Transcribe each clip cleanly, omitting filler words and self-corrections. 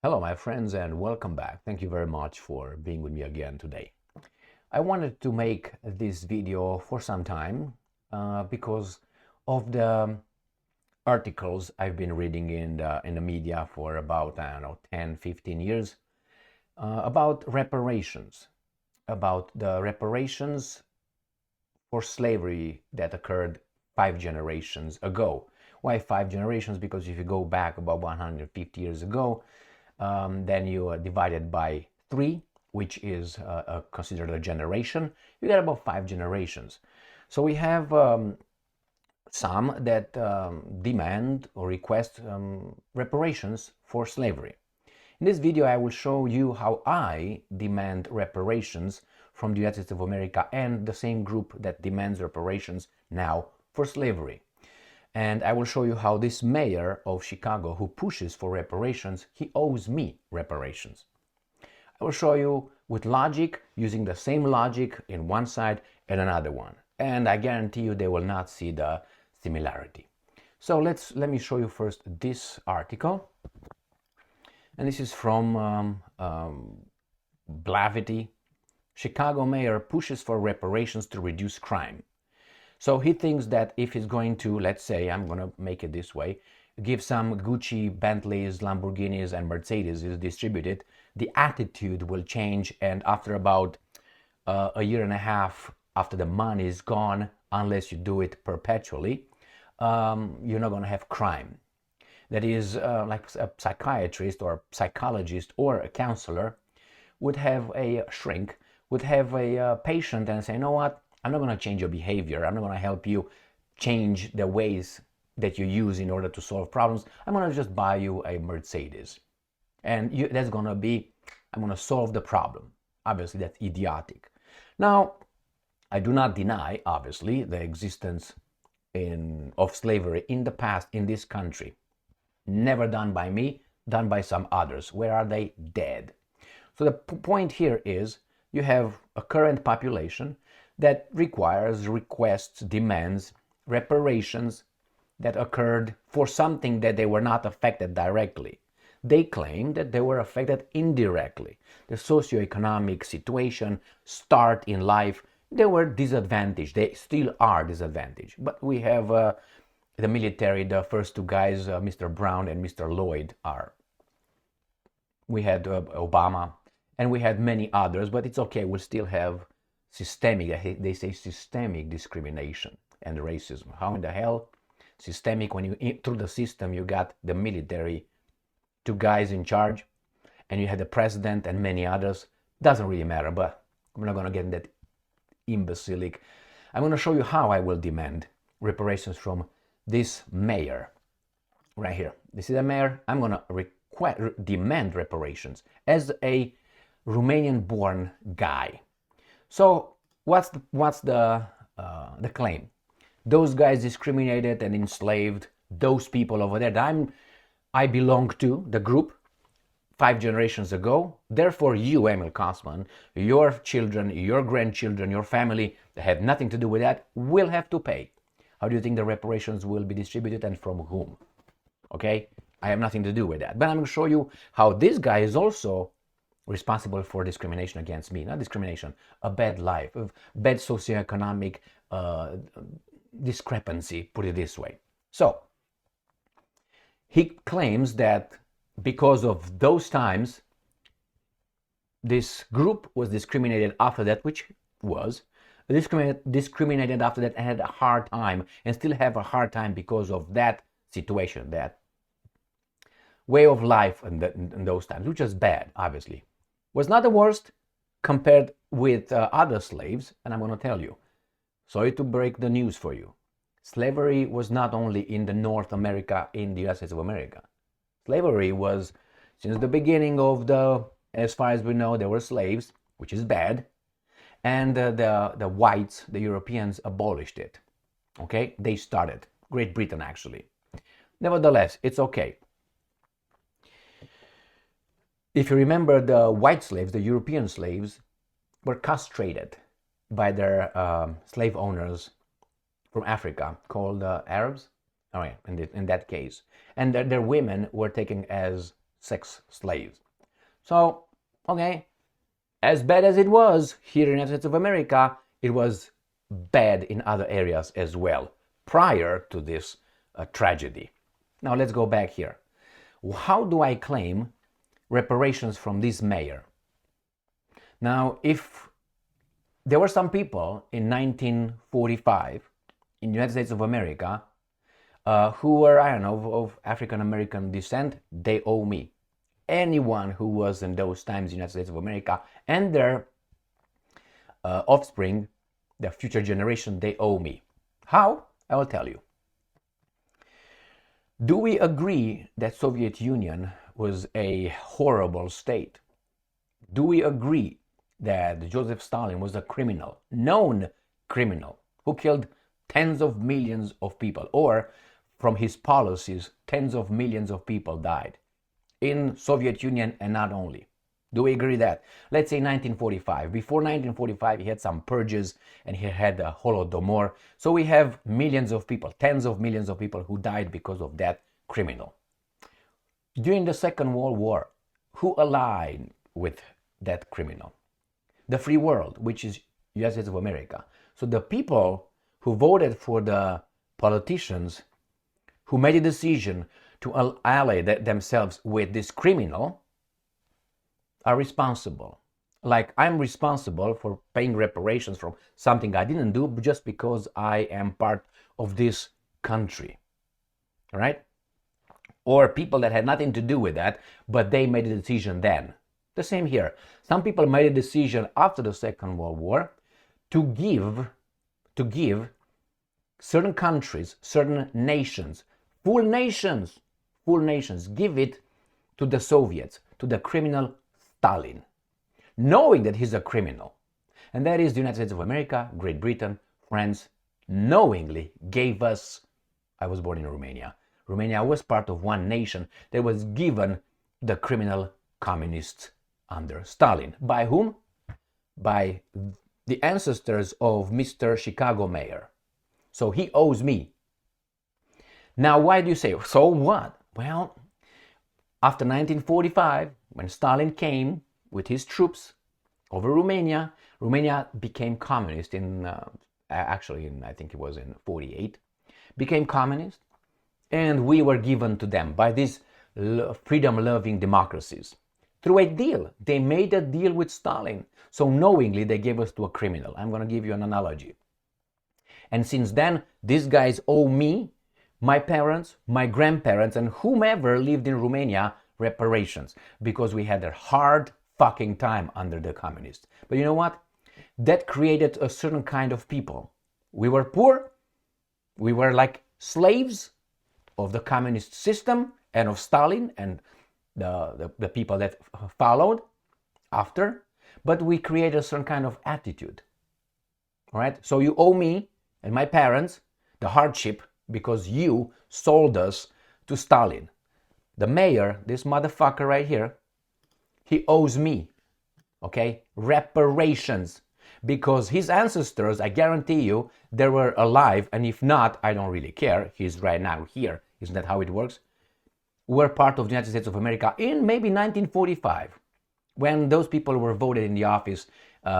Hello, my friends, and welcome back. Thank you very much for being with me again today. I wanted to make this video for some time because of the articles I've been reading in the media for about, I don't know, 10, 15 years about reparations, about the reparations for slavery that occurred 5 generations ago. Why 5 generations? Because if you go back about 150 years ago, then you divide it by 3, which is considered a generation. You get about 5 generations. So we have some that demand or request reparations for slavery. In this video, I will show you how I demand reparations from the United States of America and the same group that demands reparations now for slavery. And I will show you how this mayor of Chicago who pushes for reparations, he owes me reparations. I will show you with logic, using the same logic in one side and another one. And I guarantee you they will not see the similarity. So let me show you first this article. And this is from Blavity. Chicago mayor pushes for reparations to reduce crime. So he thinks that if he's going to, let's say, I'm going to make it this way, give some Gucci, Bentleys, Lamborghinis, and Mercedes is distributed, the attitude will change. And after about a year and a half, after the money is gone, unless you do it perpetually, you're not going to have crime. That is, like a psychiatrist or a psychologist or a counselor would have a shrink, would have a patient and say, you know what? I'm not going to change your behavior. I'm not going to help you change the ways that you use in order to solve problems. I'm going to just buy you a Mercedes. And that's going to be, I'm going to solve the problem. Obviously, that's idiotic. Now, I do not deny, obviously, the existence of slavery in the past in this country. Never done by me, done by some others. Where are they? Dead. So the point here is you have a current population that requests, demands reparations that occurred for something that they were not affected directly. They claim that they were affected indirectly. The socioeconomic situation, start in life, they were disadvantaged. They still are disadvantaged. But we have the military, the first two guys, Mr. Brown and Mr. Lloyd are. We had Obama, and we had many others, but it's okay, we'll still have systemic, they say systemic discrimination and racism. How in the hell? Systemic, when you, through the system, you got the military, two guys in charge, and you had the president and many others. Doesn't really matter, but I'm not going to get in that imbecilic. I'm going to show you how I will demand reparations from this mayor right here. This is a mayor. I'm going to demand reparations as a Romanian-born guy. So what's the claim? Those guys discriminated and enslaved those people over there that I belong to, the group, 5 generations ago. Therefore, you, Emil Kosman, your children, your grandchildren, your family that had nothing to do with that will have to pay. How do you think the reparations will be distributed and from whom? Okay, I have nothing to do with that. But I'm going to show you how this guy is also responsible for discrimination against me. Not discrimination, a bad life, a bad socioeconomic discrepancy, put it this way. So he claims that because of those times, this group was discriminated after that, which was discriminated after that and had a hard time and still have a hard time because of that situation, that way of life in those times, which is bad, obviously. Was not the worst compared with other slaves, and I'm going to tell you. Sorry to break the news for you. Slavery was not only in the North America, in the United States of America. Slavery was, since the beginning of as far as we know, there were slaves, which is bad, and the whites, the Europeans, abolished it. Okay? They started. Great Britain, actually. Nevertheless, it's okay. If you remember, the white slaves, the European slaves, were castrated by their slave owners from Africa called Arabs. Oh yeah, in that case. And their women were taken as sex slaves. So, okay, as bad as it was here in the United States of America, it was bad in other areas as well, prior to this tragedy. Now let's go back here. How do I claim reparations from this mayor? Now, if there were some people in 1945 in the United States of America who were, I don't know, of African American descent, they owe me. Anyone who was in those times in the United States of America and their offspring, their future generation, they owe me. How? I will tell you. Do we agree that Soviet Union was a horrible state? Do we agree that Joseph Stalin was a criminal, known criminal, who killed tens of millions of people, or from his policies, tens of millions of people died in Soviet Union and not only? Do we agree that? Let's say 1945. Before 1945, he had some purges and he had the Holodomor. So we have millions of people, tens of millions of people who died because of that criminal. During the Second World War, who allied with that criminal? The free world, which is United States of America. So the people who voted for the politicians who made a decision to ally themselves with this criminal are responsible. Like, I'm responsible for paying reparations from something I didn't do just because I am part of this country, right? Or people that had nothing to do with that, but they made a decision then. The same here. Some people made a decision after the Second World War to give certain countries, certain nations, full nations, give it to the Soviets, to the criminal Stalin, knowing that he's a criminal. And that is the United States of America, Great Britain, France, knowingly gave us, I was born in Romania. Romania was part of one nation that was given the criminal communists under Stalin. By whom? By the ancestors of Mr. Chicago Mayor. So he owes me. Now, why do you say, so what? Well, after 1945, when Stalin came with his troops over Romania, Romania became communist in, I think it was in 48, became communist, and we were given to them by these freedom-loving democracies. Through a deal. They made a deal with Stalin. So knowingly they gave us to a criminal. I'm going to give you an analogy. And since then, these guys owe me, my parents, my grandparents, and whomever lived in Romania reparations, because we had a hard fucking time under the communists. But you know what? That created a certain kind of people. We were poor. We were like slaves of the communist system and of Stalin and the people that followed after, but we created a certain kind of attitude. All right? So you owe me and my parents the hardship because you sold us to Stalin. The mayor, this motherfucker right here, he owes me, okay, reparations, because his ancestors, I guarantee you, they were alive, and if not, I don't really care. He's right now here. Isn't that how it works? Were part of the United States of America in maybe 1945, when those people were voted in the office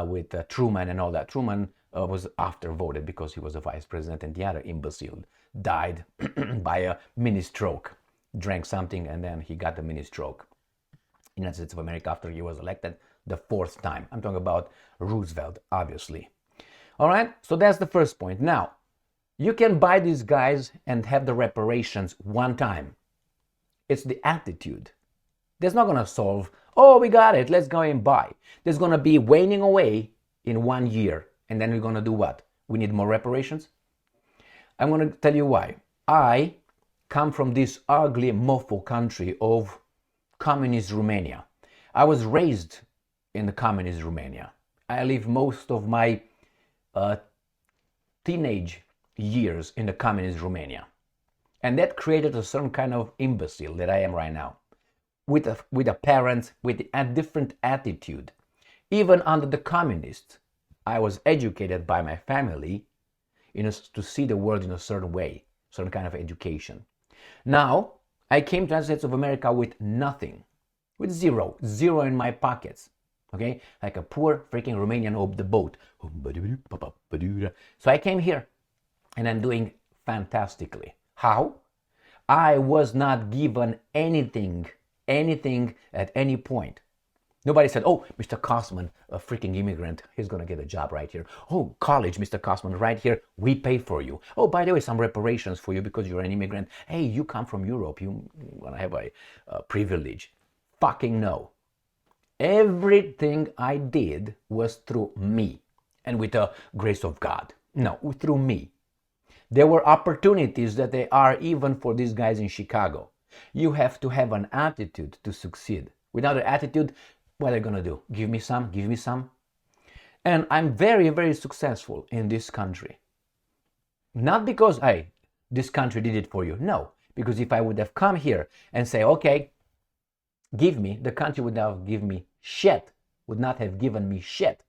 with Truman and all that. Truman was after voted because he was a vice president, and the other imbecile died by a mini stroke, drank something, and then he got a mini stroke in the United States of America after he was elected the fourth time. I'm talking about Roosevelt, obviously. All right, so that's the first point. Now, you can buy these guys and have the reparations one time. It's the attitude. That's not going to solve, oh, we got it, let's go and buy. There's going to be waning away in 1 year. And then we're going to do what? We need more reparations? I'm going to tell you why. I come from this ugly mofo country of communist Romania. I was raised in the communist Romania. I lived most of my teenage years in the communist Romania. And that created a certain kind of imbecile that I am right now. With a parent with a different attitude. Even under the communists, I was educated by my family to see the world in a certain way, certain kind of education. Now, I came to the United States of America with nothing. with zero in my pockets. Okay, like a poor freaking Romanian off the boat. So I came here and I'm doing fantastically. How? I was not given anything at any point. Nobody said, oh, Mr. Kosman, a freaking immigrant, he's going to get a job right here. Oh, college, Mr. Kosman, right here, we pay for you. Oh, by the way, some reparations for you because you're an immigrant. Hey, you come from Europe, you want to have a privilege. Fucking no. Everything I did was through me and with the grace of God. No, through me. There were opportunities that they are even for these guys in Chicago. You have to have an attitude to succeed. Without an attitude, what are they going to do? Give me some, give me some. And I'm very, very successful in this country. Not because, hey, this country did it for you. No, because if I would have come here and say, okay, give me, the country would have given me shit, would not have given me shit.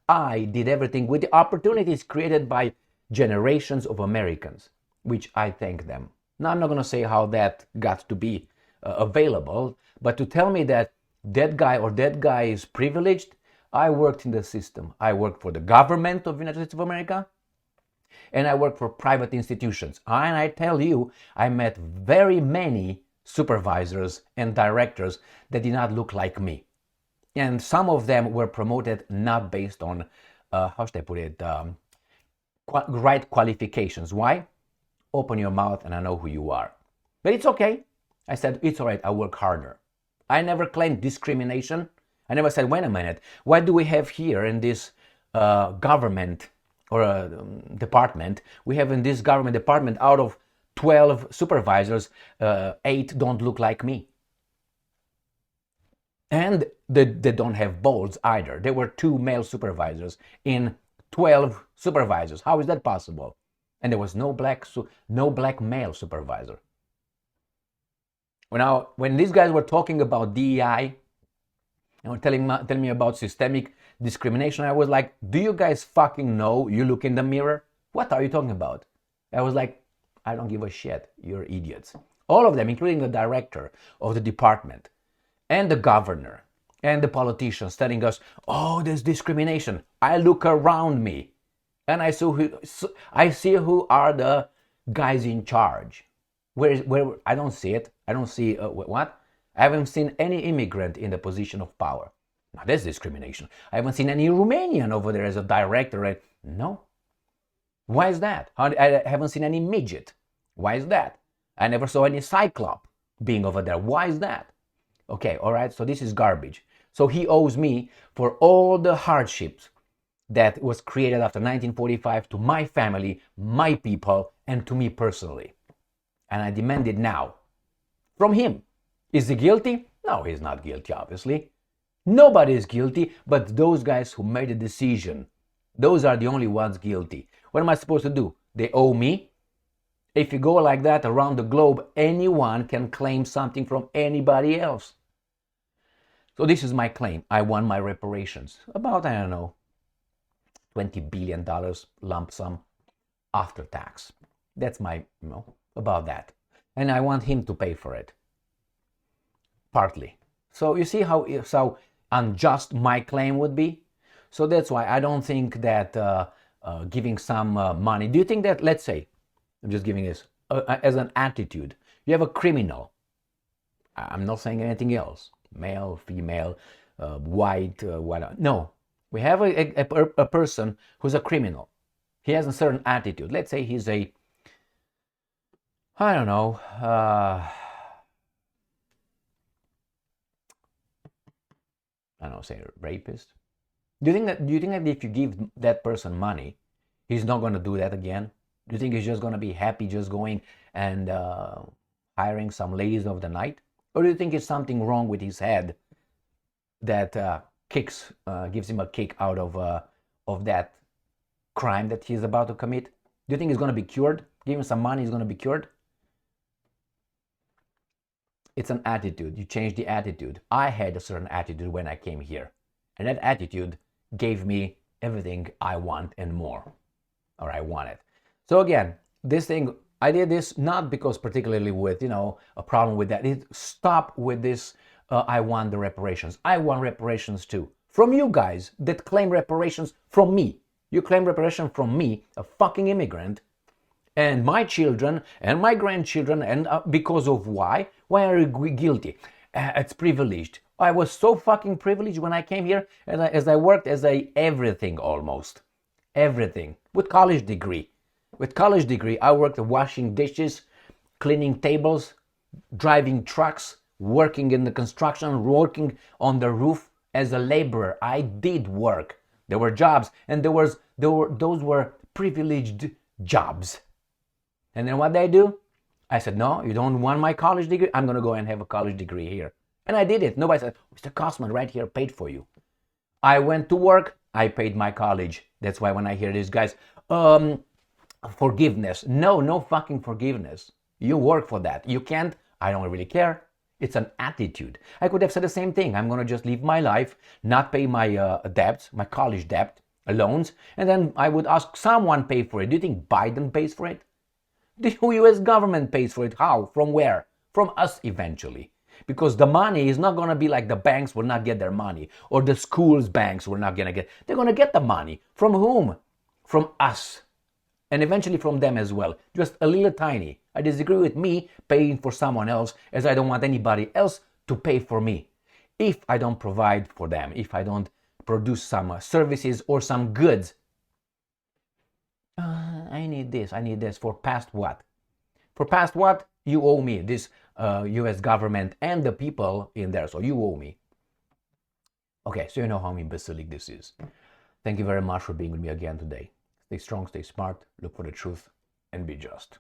I did everything with the opportunities created by generations of Americans, which I thank them. Now, I'm not going to say how that got to be available, but to tell me that that guy is privileged, I worked in the system. I worked for the government of the United States of America, and I worked for private institutions. And I tell you, I met very many supervisors and directors that did not look like me. And some of them were promoted not based on, how should I put it, right qualifications. Why? Open your mouth and I know who you are. But it's okay. I said, it's all right, I'll work harder. I never claimed discrimination. I never said, wait a minute, what do we have here in this government or department? We have in this government department, out of 12 supervisors, 8 don't look like me. And they don't have balls either. There were 2 male supervisors in 12 supervisors. How is that possible? And there was no black male supervisor. Now, when these guys were talking about DEI and were telling me about systemic discrimination, I was like, do you guys fucking know? You look in the mirror. What are you talking about? I was like, I don't give a shit. You're idiots. All of them, including the director of the department and the governor and the politicians telling us, oh, there's discrimination. I look around me and I see who are the guys in charge. Where I don't see it. I don't see what? I haven't seen any immigrant in the position of power. Now that's discrimination. I haven't seen any Romanian over there as a director. No. Why is that? I haven't seen any midget. Why is that? I never saw any cyclop being over there. Why is that? Okay, all right, so this is garbage. So he owes me for all the hardships that was created after 1945 to my family, my people, and to me personally. And I demand it now from him. Is he guilty? No, he's not guilty, obviously. Nobody is guilty but those guys who made the decision. Those are the only ones guilty. What am I supposed to do? They owe me? If you go like that around the globe, anyone can claim something from anybody else. So this is my claim. I won my reparations. About, I don't know, $20 billion lump sum after tax. That's my, about that. And I want him to pay for it. Partly. So you see how unjust my claim would be? So that's why I don't think that giving some money. Do you think that, let's say, I'm just giving this as an attitude. You have a criminal. I'm not saying anything else. Male, female, white, whatever. No. We have a person who's a criminal. He has a certain attitude. Let's say he's a, I don't know, say a rapist. Do you think that if you give that person money, he's not going to do that again? Do you think he's just going to be happy just going and hiring some ladies of the night? Or do you think it's something wrong with his head that gives him a kick out of that crime that he's about to commit? Do you think he's going to be cured? Give him some money, he's going to be cured? It's an attitude. You change the attitude. I had a certain attitude when I came here. And that attitude gave me everything I want and more. Or I wanted. So again, this thing, I did this not because particularly with, a problem with that. Stop with this I want the reparations. I want reparations too. From you guys that claim reparations from me. You claim reparation from me, a fucking immigrant, and my children and my grandchildren, and because of why? Why are you guilty? It's privileged. I was so fucking privileged when I came here, as I worked as everything almost. Everything. With college degree. With college degree, I worked washing dishes, cleaning tables, driving trucks, working in the construction, working on the roof as a laborer. I did work. There were jobs, and those were privileged jobs. And then what did I do? I said, no, you don't want my college degree? I'm going to go and have a college degree here. And I did it. Nobody said, Mr. Kosman, right here, paid for you. I went to work. I paid my college. That's why when I hear these guys, forgiveness. No fucking forgiveness. You work for that. You can't. I don't really care. It's an attitude. I could have said the same thing. I'm going to just live my life, not pay my debts, my college debt, loans, and then I would ask someone pay for it. Do you think Biden pays for it? The US government pays for it. How? From where? From us eventually. Because the money is not going to be like the banks will not get their money, or the schools banks will not going to get. They're going to get the money. From whom? From us. And eventually from them as well. Just a little tiny. I disagree with me paying for someone else, as I don't want anybody else to pay for me. If I don't provide for them, if I don't produce some services or some goods, I need this. For past what? For past what? You owe me, this US government and the people in there. So you owe me. Okay, so you know how imbecilic this is. Thank you very much for being with me again today. Stay strong, stay smart, look for the truth, and be just.